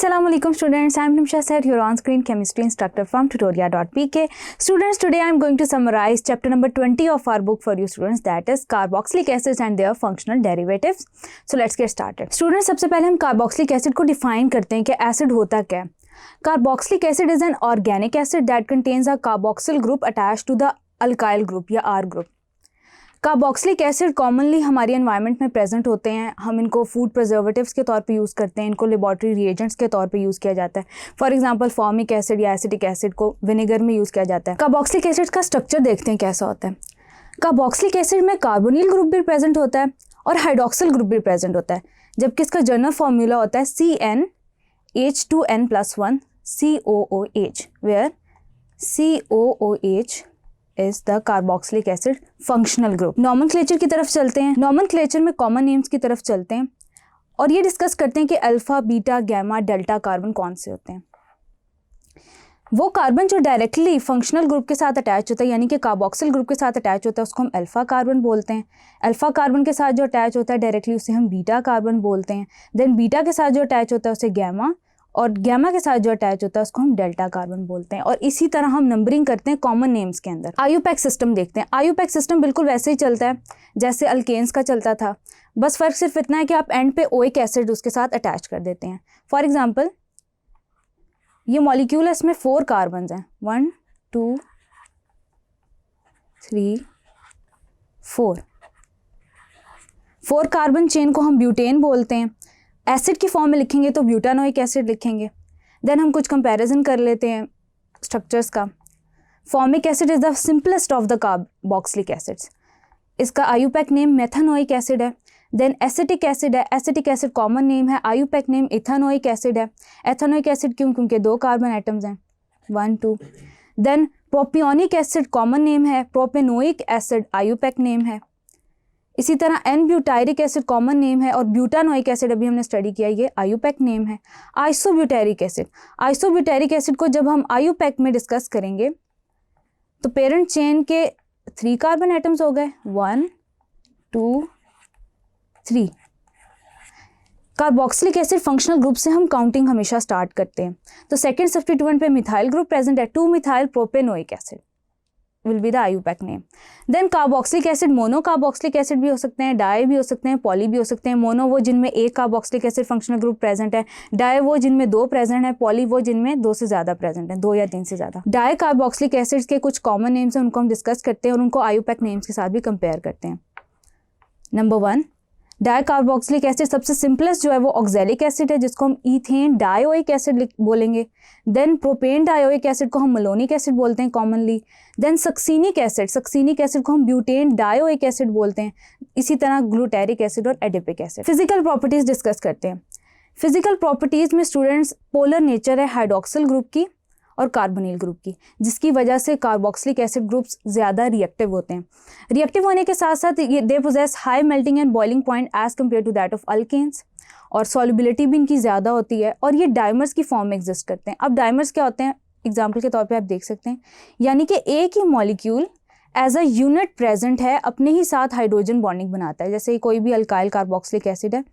Assalamualaikum students, I am Nimsha Said, your on-screen chemistry instructor from tutoria.pk. Students, today I am going to summarize chapter number 20 of our book for you students, that is carboxylic acids and their functional derivatives. So let's get started. Students, सबसे पहले हम carboxylic acid को define करते हैं कि acid होता क्या है. Carboxylic acid is an organic acid that contains a carboxyl group attached to the alkyl group या R group. Carboxylic acid commonly हमारी एनवायरनमेंट में प्रेजेंट होते हैं. हम इनको फूड प्रिजर्वेटिव्स के तौर पे यूज़ करते हैं, इनको लेबॉरेटरी रिएजेंट्स के तौर पे यूज़ किया जाता है. फॉर एग्जांपल फॉर्मिक एसिड या एसिटिक एसिड को विनेगर में यूज़ किया जाता है. कार्बोक्सिलिक एसिड का स्ट्रक्चर देखते हैं कैसा होता है. कार्बोक्सिलिक एसिड में कार्बोनिल ग्रुप भी प्रेजेंट होता है और हाइड्रोक्सिल ग्रुप भी प्रेजेंट होता है, जबकि इसका जनरल फॉर्मूला होता है CnH2n+1 COOH, where COOH is the carboxylic acid functional group. Nomenclature की तरफ चलते हैं. नॉमेनक्लेचर में कॉमन नेम्स की तरफ चलते हैं और ये डिस्कस करते हैं कि alpha, beta, gamma, delta carbon कौन से होते हैं. वो कार्बन जो डायरेक्टली फंक्शनल ग्रुप के साथ अटैच होता है, यानी कि कार्बोक्सिल ग्रुप के साथ अटैच होता है, उसको हम अल्फा कार्बन बोलते हैं. अल्फा कार्बन के साथ जो अटैच होता है डायरेक्टली उसे हम बीटा कार्बन बोलते हैं. देन बीटा के साथ जो अटैच होता है उसे गैमा, और गैमा के साथ जो अटैच होता है उसको हम डेल्टा कार्बन बोलते हैं. और इसी तरह हम नंबरिंग करते हैं कॉमन नेम्स के अंदर. आयुपैक सिस्टम देखते हैं. आयुपैक सिस्टम बिल्कुल वैसे ही चलता है जैसे अल्केन्स का चलता था, बस फ़र्क सिर्फ इतना है कि आप एंड पे ओइक एसिड उसके साथ अटैच कर देते हैं. फॉर एग्जांपल ये मॉलिक्यूल है, इसमें 4 कार्बन हैं, 1 2 3 4 कार्बन चेन को हम ब्यूटेन बोलते हैं. एसिड की फॉर्म में लिखेंगे तो ब्यूटानोइक एसिड लिखेंगे. देन हम कुछ कंपैरिजन कर लेते हैं स्ट्रक्चर्स का. Formic acid is the simplest of the carboxylic acids. इसका आयुपैक नेम मेथानोइक एसिड है. देन एसिटिक एसिड है. एसिटिक एसिड कॉमन नेम है, आयुपैक नेम इथानोइक एसिड है. एथानोइक एसिड क्यों? क्योंकि 2 कार्बन एटम्स हैं, 1 2. Then propionic acid common name है, propanoic acid IUPAC name है. इसी तरह n butyric acid common name है और ब्यूटानोइक एसिड अभी हमने स्टडी किया, ये आयुपैक नेम है. आइसोब्यूटेरिक एसिड. आइसोब्यूटेरिक एसिड को जब हम आयुपैक में डिस्कस करेंगे तो पेरेंट चेन के 3 कार्बन एटम्स हो गए, 1 2 3. कार्बोक्सिलिक एसिड फंक्शनल ग्रुप से हम काउंटिंग हमेशा स्टार्ट करते हैं. तो सेकेंड सब्स्टिट्यूएंट पे मिथाइल ग्रुप प्रेजेंट है, 2 methyl propanoic acid will be the IUPAC name. Then carboxylic acid mono carboxylic acid भी हो सकते हैं, डाई भी हो सकते हैं, पॉली भी हो सकते हैं. मोनो वो जिनमें एक carboxylic acid functional group present है, डाई वो जिनमें 2 प्रेजेंट है, पॉली वो जिनमें 2 से ज़्यादा प्रेजेंट है, 2 या 3 से ज़्यादा. डाई कार्बोक्सिलिक एसिड्स के कुछ कॉमन नेम्स हैं, उनको हम डिस्कस करते हैं और उनको IUPAC नेम्स के साथ भी कंपेयर करते हैं. नंबर 1 डाई कार्बोक्सिलिक एसिड सबसे सिंपलेस्ट जो है वो ऑक्जेलिक एसिड है, जिसको हम ईथेन डायोइक एसिड बोलेंगे. देन प्रोपेन डायोइक एसिड को हम मलोनिक एसिड बोलते हैं कॉमनली. देन सक्सीनिक एसिड को हम ब्यूटेन डायोइक एसिड बोलते हैं. इसी तरह ग्लूटेरिक एसिड और adipic acid. Physical properties discuss करते हैं. फिजिकल प्रॉपर्टीज में स्टूडेंट्स पोलर नेचर है हाइड्रोक्सिल ग्रुप की और कार्बोनिल ग्रुप की, जिसकी वजह से कार्बोक्सिलिक एसिड ग्रुप्स ज़्यादा रिएक्टिव होते हैं. रिएक्टिव होने के साथ साथ ये they possess high melting and boiling point as compare to that of alkanes, और सॉल्युबिलिटी भी इनकी ज़्यादा होती है, और ये डाइमर्स की फॉर्म में एग्जिस्ट करते हैं. अब डाइमर्स क्या होते हैं, एग्जाम्पल के तौर पे आप देख सकते हैं, यानी कि एक ही molecule as a unit present है, अपने ही साथ हाइड्रोजन बॉन्डिंग बनाता है. जैसे कोई भी अल्काइल कार्बोक्सिलिक एसिड है,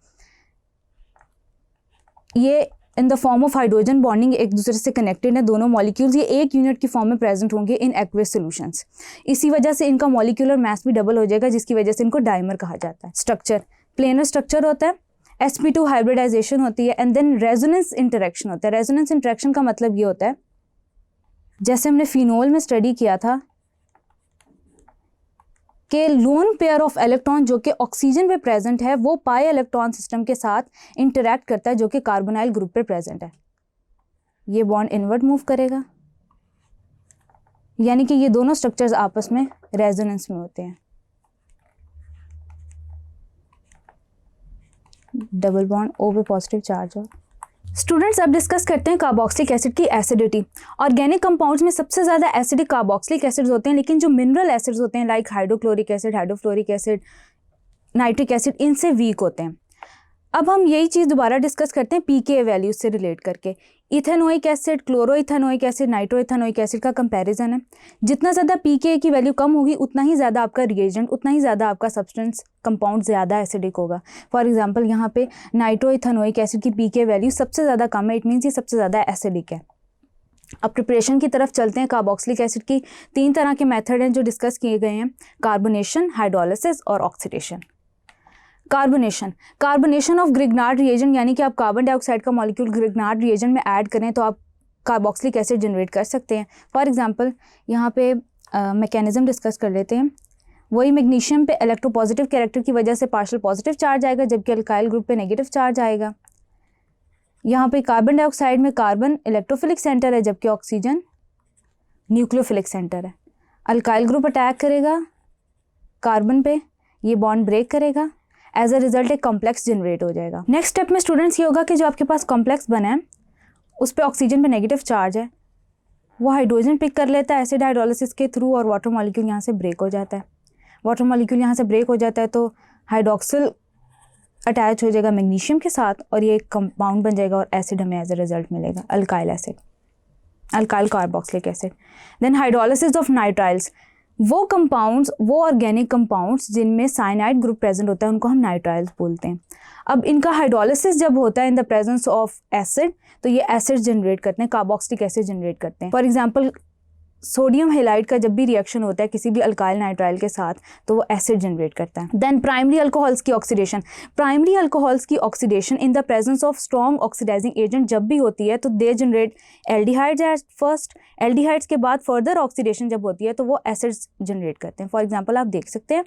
ये इन the form of hydrogen bonding एक दूसरे से कनेक्टेड है. दोनों मॉलिक्यूल्स ये एक यूनिट की फॉर्म में प्रेजेंट होंगे इन एक्वस सॉल्यूशंस. इसी वजह से इनका मॉलिक्यूलर मास भी डबल हो जाएगा, जिसकी वजह से इनको डाइमर कहा जाता है. स्ट्रक्चर प्लेनर स्ट्रक्चर होता है, sp2 हाइब्रिडाइजेशन होती है, एंड देन रेजोनेंस इंटरेक्शन होता है. रेजोनेंस इंटरेक्शन का मतलब ये होता है, जैसे हमने फिनोल में स्टडी किया था कि लोन पेयर ऑफ इलेक्ट्रॉन जो कि ऑक्सीजन पे प्रेजेंट है वो पाई इलेक्ट्रॉन सिस्टम के साथ इंटरैक्ट करता है जो कि कार्बोनाइल ग्रुप पे प्रेजेंट है. ये बॉन्ड इनवर्ट मूव करेगा, यानी कि ये दोनों स्ट्रक्चर्स आपस में रेजोनेंस में होते हैं. डबल बॉन्ड O पे पॉजिटिव चार्ज हो. स्टूडेंट्स अब डिस्कस करते हैं कार्बोक्सिलिक एसिड की एसिडिटी. ऑर्गेनिक कंपाउंड्स में सबसे ज़्यादा एसिडिक कार्बोक्सिलिक एसिड्स होते हैं, लेकिन जो मिनरल एसिड्स होते हैं like hydrochloric acid, hydrofluoric acid, nitric acid, इनसे वीक होते हैं. अब हम यही चीज़ दोबारा डिस्कस करते हैं पीके वैल्यूज से रिलेट करके. Ethanoic acid, chloroethanoic acid, nitroethanoic acid का कंपैरिजन है। जितना ज़्यादा pKa की वैल्यू कम होगी उतना ही ज़्यादा आपका रिएजेंट, उतना ही ज़्यादा आपका सब्सटेंस कंपाउंड ज़्यादा एसिडिक होगा। फॉर एग्जांपल यहाँ पे नाइट्रोइथेनोइक एसिड की pKa वैल्यू सबसे ज़्यादा कम है, इट मीन्स ये सबसे ज़्यादा एसिडिक है। अब प्रिपरेशन की तरफ चलते हैं। कार्बोक्सिलिक एसिड की 3 तरह के मेथड हैं जो डिस्कस किए गए हैं, कार्बोनेशन, हाइड्रोलिसिस और oxidation. Carbonation of Grignard reagent, यानी कि आप कार्बन डाइऑक्साइड का मॉलिक्यूल ग्रिग्नार्ड रिएजेंट में ऐड करें तो आप कार्बोक्सिलिक एसिड जनरेट कर सकते हैं। फॉर एग्जांपल यहाँ पे मैकेनिज्म डिस्कस कर लेते हैं। वही मैग्नीशियम पे इलेक्ट्रोपॉजिटिव कैरेक्टर की वजह से पार्शियल पॉजिटिव चार्ज आएगा, जबकि अल्काइल ग्रुप पे नेगेटिव चार्ज आएगा। यहाँ पे कार्बन डाइऑक्साइड में कार्बन इलेक्ट्रोफिलिक सेंटर है, जबकि ऑक्सीजन न्यूक्लियोफिलिक सेंटर है। अल्काइल ग्रुप अटैक करेगा कार्बन पे, ये बॉन्ड ब्रेक करेगा, एज अ रिजल्ट एक कॉम्प्लेक्स जनरेट हो जाएगा। नेक्स्ट स्टेप में स्टूडेंट्स ये होगा कि जो आपके पास कॉम्प्लेक्स बना है उस पर ऑक्सीजन पे नेगेटिव चार्ज है, वो हाइड्रोजन पिक कर लेता है एसिड हाइड्रोलिसिस के थ्रू और वाटर मॉलिक्यूल यहाँ से ब्रेक हो जाता है। वाटर मॉलिक्यूल यहाँ से ब्रेक हो जाता है तो हाइड्रोक्सिल अटैच हो जाएगा मैग्नीशियम के साथ और ये एक कंपाउंड बन जाएगा और एसिड हमें एज अ रिजल्ट मिलेगा, alkyl acid, alkyl carboxylic acid. Then hydrolysis of nitriles, वो कंपाउंड्स, वो ऑर्गेनिक कंपाउंड्स जिनमें साइनाइड ग्रुप प्रेजेंट होता है उनको हम नाइट्राइल्स बोलते हैं। अब इनका हाइड्रोलिसिस जब होता है in the presence of acid तो ये एसिड जनरेट करते हैं, कार्बोक्सिलिक एसिड जनरेट करते हैं। फॉर एग्जांपल सोडियम हैलाइड का जब भी रिएक्शन होता है किसी भी अल्काइल नाइट्राइल के साथ तो वो एसिड जनरेट करता है। देन प्राइमरी अल्कोहल्स की ऑक्सीडेशन, प्राइमरी अल्कोहल्स की oxidation in the presence of strong oxidizing agent जब भी होती है तो they generate aldehydes at first, aldehydes के बाद फर्दर ऑक्सीडेशन जब होती है तो वो एसिड्स जनरेट करते हैं। फॉर एग्जाम्पल आप देख सकते हैं।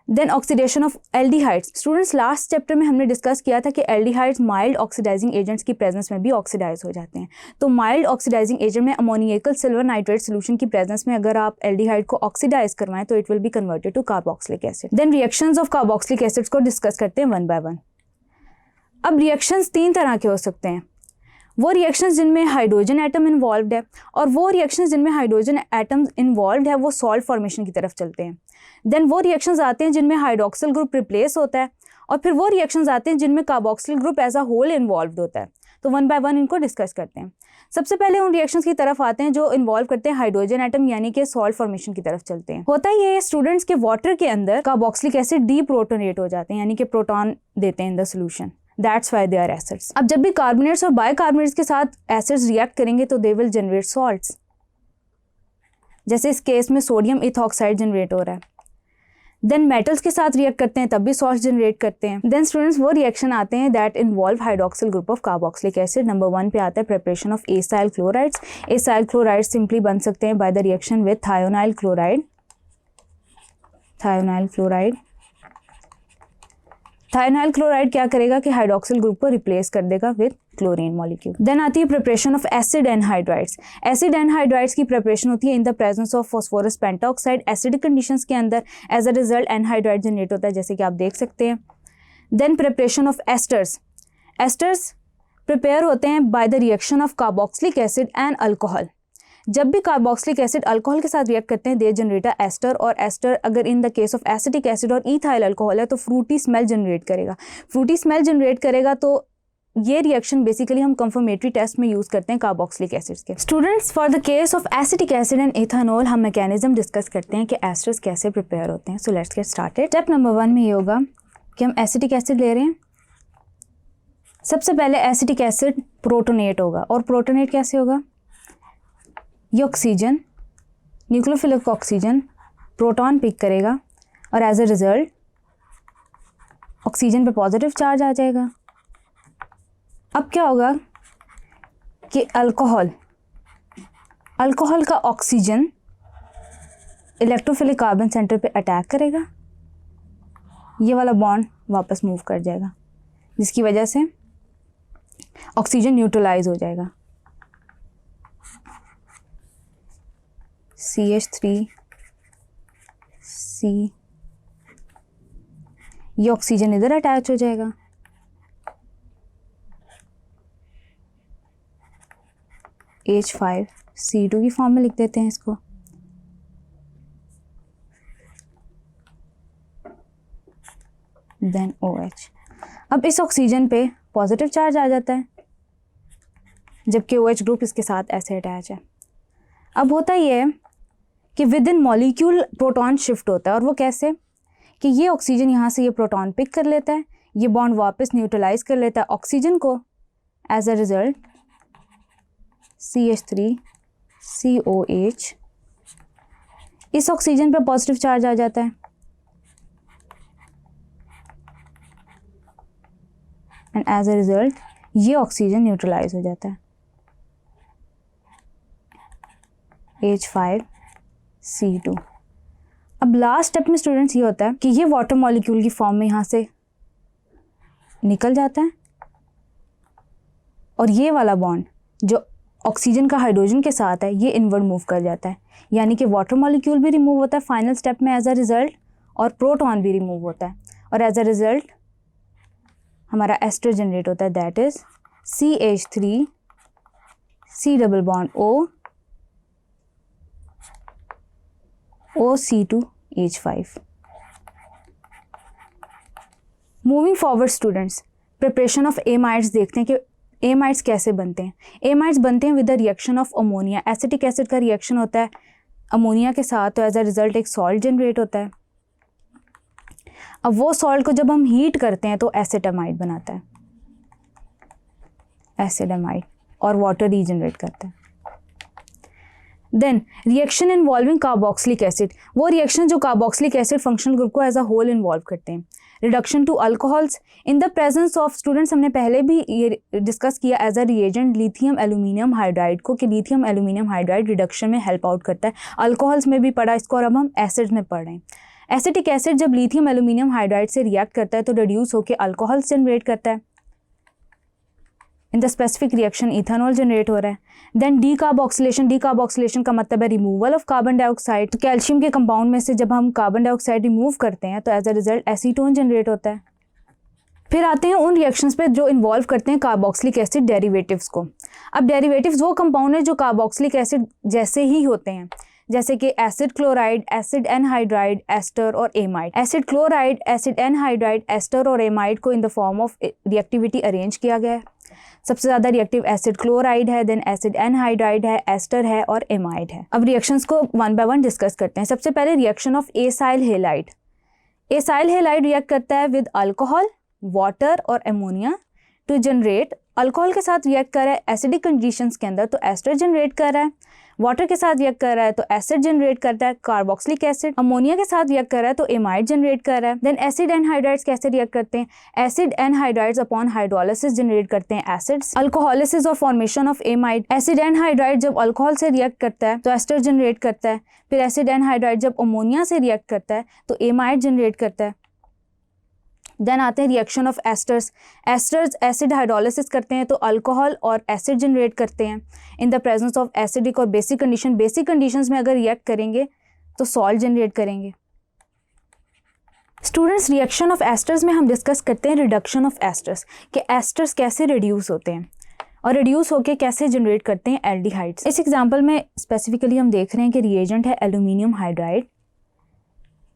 Then oxidation of aldehydes, students last chapter में हमने डिस्कस किया था कि एल्डिहाइड्स माइल्ड ऑक्सीडाइजिंग एजेंट्स की प्रेजेंस में भी ऑक्सीडाइज हो जाते हैं। तो माइल्ड ऑक्सीडाइजिंग एजेंट में अमोनियकल सिल्वर नाइट्रेट सोल्यूशन की प्रेजेंस में अगर आप एल्डिहाइड को ऑक्सीडाइज करवाएं तो it will be converted to carboxylic acid. Then reactions of carboxylic acids को डिस्कस करते हैं वन बाय वन। अब रिएक्शंस 3 तरह के हो सकते हैं, वो रिएक्शंस जिनमें हाइड्रोजन एटम इन्वॉल्व है और वो रिएक्शंस जिनमें हाइड्रोजन एटम इन्वॉल्व है वो सॉल्ट फॉर्मेशन की तरफ चलते हैं। देन वो रिएक्शंस आते हैं जिनमें हाइड्रोक्सिल ग्रुप रिप्लेस होता है और फिर वो रिएक्शंस आते हैं जिनमें carboxyl group as a whole involve होता है। तो वन बाय वन इनको डिस्कस करते हैं। सबसे पहले उन रिएक्शंस की तरफ आते हैं जो इन्वॉल्व करते हैं हाइड्रोजन एटम, यानी कि सॉल्ट फॉर्मेशन की तरफ चलते हैं। होता ही है स्टूडेंट्स के वाटर के अंदर कार्बोक्सिलिक एसिड डीप्रोटोनेट हो जाते हैं, यानी कि प्रोटॉन देते हैं in the solution, that's why they are acids. अब जब भी कार्बोनेट्स और बाइकार्बोनेट्स के साथ एसिड्स रिएक्ट करेंगे तो दे विल जनरेट सॉल्ट्स, जैसे इस केस में सोडियम इथॉक्साइड जनरेट हो रहा है। देन मेटल्स के साथ रिएक्ट करते हैं तब भी सॉल्ट जनरेट करते हैं। देन स्टूडेंट्स वो रिएक्शन आते हैं that involve hydroxyl group of carboxylic acid. Number 1 पे आता है preparation of acyl chlorides. Acyl chlorides simply बन सकते हैं by the reaction with thionyl chloride. Thionyl chloride, thionyl chloride क्या करेगा कि हाइड्रोक्सिल ग्रुप को रिप्लेस कर देगा विद क्लोरीन मॉलिक्यूल। देन आती है preparation of acid anhydrides. Acid anhydrides की प्रिपरेशन होती है in the presence of phosphorus pentoxide. Acidic conditions के अंदर as a result anhydride generate होता है, जैसे कि आप देख सकते हैं। Then preparation of esters. Esters prepare होते हैं by the reaction of carboxylic acid and alcohol. जब भी कार्बोक्सिलिक एसिड अल्कोहल के साथ रिएक्ट करते हैं दे जनरेट अ एस्टर, और एस्टर अगर in the case of acetic acid और इथाइल अल्कोहल है तो फ्रूटी स्मेल जनरेट करेगा। फ्रूटी स्मेल जनरेट करेगा तो ये रिएक्शन बेसिकली हम कंफर्मेटरी टेस्ट में यूज करते हैं कार्बोक्सिलिक एसिड्स के। Students for the case of acetic acid and ethanol हम मैकेनिज्म डिस्कस करते हैं कि एस्टर्स कैसे प्रिपेयर होते हैं। So let's get started. Step number 1 में ये होगा कि हम एसिटिक एसिड ले रहे हैं। सबसे पहले एसिटिक एसिड प्रोटोनेट होगा, और प्रोटोनेट कैसे होगा, ये oxygen, nucleophilic oxygen proton pick करेगा और एज अ रिजल्ट ऑक्सीजन पे पॉजिटिव चार्ज आ जाएगा। अब क्या होगा कि अल्कोहल का ऑक्सीजन इलेक्ट्रोफिलिक कार्बन सेंटर पे अटैक करेगा, ये वाला बॉन्ड वापस मूव कर जाएगा जिसकी वजह से ऑक्सीजन न्यूट्रलाइज हो जाएगा। CH3C, ये ऑक्सीजन इधर अटैच हो जाएगा। H5C2 की फॉर्म में लिख देते हैं इसको। Then OH। अब इस ऑक्सीजन पे पॉजिटिव चार्ज आ जाता है, जबकि OH ग्रुप इसके साथ ऐसे अटैच है। अब होता ये है कि with in molecule proton shift होता है, और वो कैसे कि ये ऑक्सीजन यहाँ से ये प्रोटॉन पिक कर लेता है, ये बॉन्ड वापस न्यूट्रलाइज कर लेता है ऑक्सीजन को, एज अ रिजल्ट CH3COH, इस ऑक्सीजन पे पॉजिटिव चार्ज आ जाता है एंड एज अ रिजल्ट ये ऑक्सीजन न्यूट्रलाइज हो जाता है, H5C2। अब लास्ट स्टेप में स्टूडेंट्स ये होता है कि ये वाटर मॉलिक्यूल की फॉर्म में यहाँ से निकल जाता है, और ये वाला बॉन्ड जो ऑक्सीजन का हाइड्रोजन के साथ है ये इनवर्ड मूव कर जाता है, यानी कि वाटर मॉलिक्यूल भी रिमूव होता है फाइनल स्टेप में एज अ रिजल्ट, और प्रोटॉन भी रिमूव होता है, और एज अ रिजल्ट हमारा एस्टर जनरेट होता है, that is CH3C O OC2H5। Moving forward students, preparation of amides देखते हैं कि एमाइड्स कैसे बनते हैं। एमाइड्स बनते हैं with the reaction of ammonia, acetic acid का रिएक्शन होता है अमोनिया के साथ, तो एज अ रिजल्ट एक सॉल्ट जनरेट होता है। अब वो सॉल्ट को जब हम हीट करते हैं तो एसिटामाइड बनाता है, एसिडामाइड, और वाटर रीजनरेट करता है। Then reaction involving carboxylic acid, वो रिएक्शन जो कार्बोक्सिलिक एसिड फंक्शनल ग्रुप को एज अ होल इन्वॉल्व करते हैं। Reduction to alcohols in the presence of, students हमने पहले भी ये डिस्कस किया as a reagent lithium aluminium hydride को, कि लिथियम एल्यूमिनियम हाइड्राइड रिडक्शन में हेल्प आउट करता है। अल्कोहल्स में भी पढ़ा इसको, और अब हम एसिड में पढ़ रहे हैं। एसिटिक एसिड जब लिथियम एल्यूमिनियम हाइड्राइड से रिएक्ट करता है तो रिड्यूस होकर अल्कोहल्स जनरेट करता है। In the specific reaction ethanol generate हो रहा है। देन डीकार्बोक्सिलेशन का मतलब है रिमूवल ऑफ कार्बन डाइऑक्साइड। तो कैल्शियम के कंपाउंड में से जब हम कार्बन डाइऑक्साइड रिमूव करते हैं तो as a result acetone generate होता है। फिर आते हैं उन रिएक्शंस पे जो इन्वॉल्व करते हैं कार्बोक्सिलिक एसिड डेरिवेटिव्स को। अब डेरिवेटिव्स वो कंपाउंड है जो कार्बोक्सिलिक एसिड जैसे ही होते हैं, जैसे कि acid chloride, acid anhydride, ester और amide. Acid chloride, acid anhydride, ester और एमाइड को in the form of reactivity arrange किया गया है। सबसे ज़्यादा रिएक्टिव एसिड क्लोराइड है, देन एसिड एनहाइड्राइड है, एस्टर है और एमाइड है। अब रिएक्शंस को वन बाय वन डिस्कस करते हैं। सबसे पहले reaction of acyl halide. Acyl halide react करता है विद अल्कोहल, वाटर और एमोनिया टू जनरेट। अल्कोहल के साथ रिएक्ट कर रहा है एसिडिक कंडीशंस के अंदर तो एस्टर जनरेट कर रहा है, वाटर के साथ रिएक्ट कर रहा है तो एसिड जनरेट करता है कार्बोक्सिलिक एसिड, अमोनिया के साथ रिएक्ट कर रहा है तो एमाइड जनरेट कर रहा है। देन एसिड एनहाइड्राइड्स कैसे रिएक्ट करते हैं? Acid anhydrides upon hydrolysis generate करते हैं एसिड्स। अल्कोहलिसिस और formation of amide. Acid anhydride जब अल्कोहल से रिएक्ट करता है तो एस्टर जनरेट करता है, फिर एसिड एनहाइड्राइड जब अमोनिया से रिएक्ट करता है तो एमाइड जनरेट करता है। देन आते हैं reaction of esters. Asters acid hydrolysis करते हैं तो अल्कोहल और एसिड जनरेट करते हैं in the presence of acidic और बेसिक कंडीशन। बेसिक कंडीशंस में अगर रिएक्ट करेंगे तो सॉल्ट जनरेट करेंगे। स्टूडेंट्स, रिएक्शन ऑफ एस्टर्स में हम डिस्कस करते हैं रिडक्शन ऑफ एस्टर्स, कि एस्टर्स कैसे रिड्यूस होते हैं और रिड्यूस होके कैसे जनरेट करते हैं एल्डिहाइड्स। इस एग्जाम्पल में स्पेसिफिकली हम देख रहे हैं कि रिएजेंट है एल्यूमिनियम हाइड्राइड।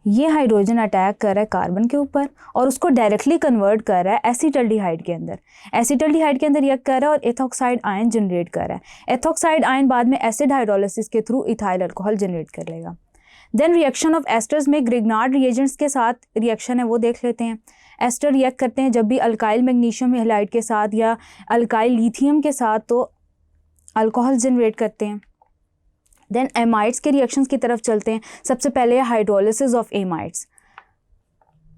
ये हाइड्रोजन अटैक कर रहा है कार्बन के ऊपर और उसको डायरेक्टली कन्वर्ट कर रहा है एसिटल्डिहाइड के अंदर। एसिटल्डिहाइड के अंदर रिएक्ट कर रहा है और एथॉक्साइड आयन जनरेट कर रहा है। एथॉक्साइड आयन बाद में एसिड हाइड्रोलिसिस के थ्रू इथाइल अल्कोहल जनरेट कर लेगा। देन रिएक्शन ऑफ एस्टर्स में ग्रिग्नार्ड रिएजेंट्स के साथ रिएक्शन है वो देख लेते हैं। एस्टर रिएक्ट करते हैं जब भी अल्काइल मैग्नीशियम हैलाइड के साथ या अल्काइल लिथियम के साथ तो अल्कोहल जनरेट करते हैं। देन एमाइड्स के रिएक्शंस की तरफ चलते हैं। सबसे पहले हाइड्रोलिसिस ऑफ एमाइड्स।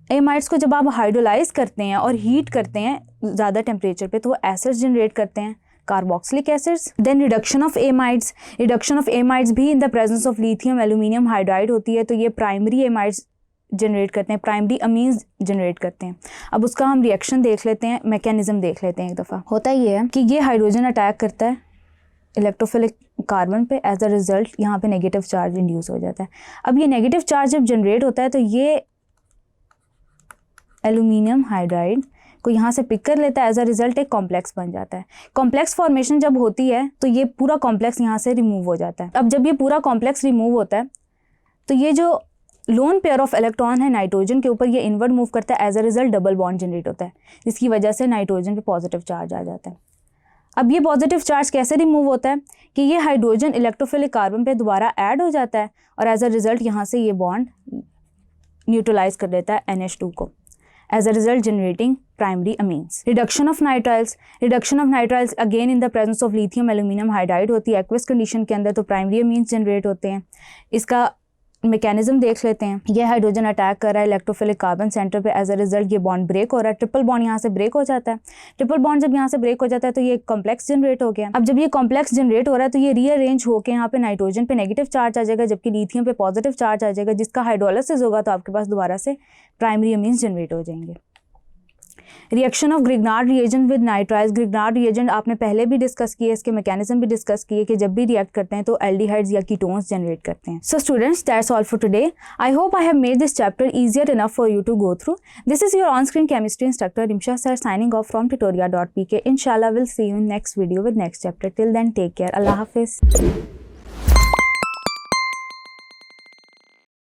एमाइड्स को जब आप हाइड्रोलाइज करते हैं और हीट करते हैं ज़्यादा टेम्परेचर पे तो वो एसिड्स जनरेट करते हैं, carboxylic acids. Then reduction of amides. Reduction of amides भी in the presence of lithium aluminium hydride होती है तो ये प्राइमरी एमाइड्स जनरेट करते हैं, प्राइमरी अमीन्स जनरेट करते हैं। अब उसका हम रिएक्शन देख लेते हैं, मैकेनिज्म देख लेते हैं। एक दफ़ा होता ये है कि ये हाइड्रोजन अटैक करता है इलेक्ट्रोफिलिक कार्बन पे, एज अ रिजल्ट यहाँ पे नेगेटिव चार्ज इंड्यूस हो जाता है। अब ये नेगेटिव चार्ज जब जनरेट होता है तो ये एल्यूमिनियम हाइड्राइड को यहाँ से पिक कर लेता है, एज अ रिजल्ट एक कॉम्प्लेक्स बन जाता है। कॉम्प्लेक्स फॉर्मेशन जब होती है तो ये पूरा कॉम्प्लेक्स यहाँ से रिमूव हो जाता है। अब जब ये पूरा कॉम्प्लेक्स रिमूव होता है तो ये जो लोन पेयर ऑफ इलेक्ट्रॉन है नाइट्रोजन के ऊपर ये इनवर्ड मूव करता है, as a result double bond generate होता है जिसकी वजह से नाइट्रोजन पे पॉजिटिव चार्ज आ जाता है। अब ये पॉजिटिव चार्ज कैसे रिमूव होता है कि ये हाइड्रोजन इलेक्ट्रोफिलिक कार्बन पे दोबारा ऐड हो जाता है और एज अ रिजल्ट यहाँ से ये बॉन्ड न्यूट्रलाइज कर देता है NH2 को, as a result generating primary amines. Reduction of nitriles again in the presence of lithium aluminum hydride होती है aqueous condition के अंदर, तो primary amines generate होते हैं. इसका मैकेनिज्म देख लेते हैं. ये हाइड्रोजन अटैक कर रहा है इलेक्ट्रोफिलिक कार्बन सेंटर पे, एज अ रिजल्ट ये बॉन्ड ब्रेक हो रहा है, ट्रिपल बॉन्ड यहाँ से ब्रेक हो जाता है. ट्रिपल बॉन्ड जब यहाँ से ब्रेक हो जाता है तो ये कॉम्प्लेक्स जनरेट हो गया. अब जब ये कॉम्प्लेक्स जनरेट हो रहा है तो ये रीअरेंज होकर यहाँ पे नाइट्रोजन पे नेगेटिव चार्ज आ जाएगा, जबकि लिथियम पे पॉजिटिव चार्ज आ जाएगा, जिसका हाइड्रोलिसिस होगा तो आपके पास दोबारा से प्राइमरी अमीन्स जनरेट हो जाएंगे. Reaction of Grignard reagent with nitriles. Grignard reagent आपने पहले भी डिस्कस किए, इसके मैकेनिज्म भी डिस्कस किए कि जब भी रिएक्ट करते हैं तो एल्डिहाइड्स या कीटोन्स जनरेट करते हैं. So students, that's all for today. I hope I have made this chapter easier enough for you to go through. This is your on-screen chemistry instructor Rimsha sir signing off from tutoria.pk. Inshallah, we'll see you in next video with next chapter. Till then, take care. Allah Hafiz.